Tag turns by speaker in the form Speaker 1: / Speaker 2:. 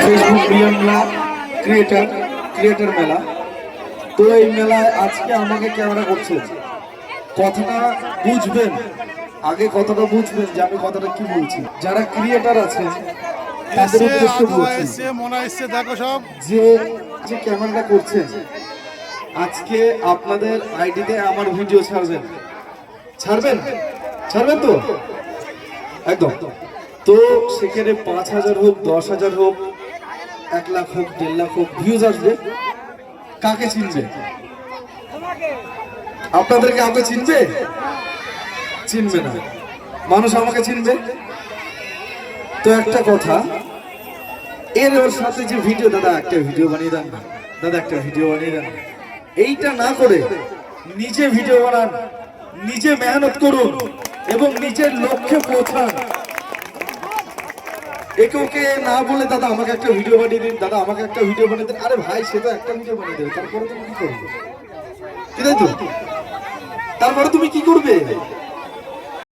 Speaker 1: Facebook মিলন মেলা creator মেলা। তো এই মেলায় আজকে আমাকে ক্যামেরা করছে, কথাটা বুঝবেন, আগে কথাটা বুঝবেন যে আমি কথাটা কি বলছি। যারা ক্রিয়েটর আছে তাদের উদ্দেশ্যে বলছি,
Speaker 2: দেখো সব
Speaker 1: যে ক্যামেরাটা করছেন আজকে আপনাদের আইডিতে আমার ভিডিও ছাড়বেন তো একদম। তো সেখানে 5,000 হোক, 10,000 হোক, 1 লাখ হোক, 1.5 লাখ হোক ভিউজ আসবে। কাকে চিনবে? আপনাদেরকে আমাকে চিনবে না, মানুষ আমাকে চিনবে। তো একটা কথা, ওর সাথে যে ভিডিও, দাদা একটা ভিডিও বানিয়ে দেন না, দাদা একটা ভিডিও বানিয়ে দেন। এইটা না করে নিজে ভিডিও বানান, নিজে মেহনত করুন এবং নিজের লক্ষ্যে পৌঁছান। একে না বলে দাদা আমাকে একটা ভিডিও বানিয়ে দিন, দাদা আমাকে একটা ভিডিও বানিয়ে দিন। আরে ভাই, সে তো একটা ভিডিও বানিয়ে দেবে, তারপরে তুমি কি করবে? তারপরে তুমি কি করবে?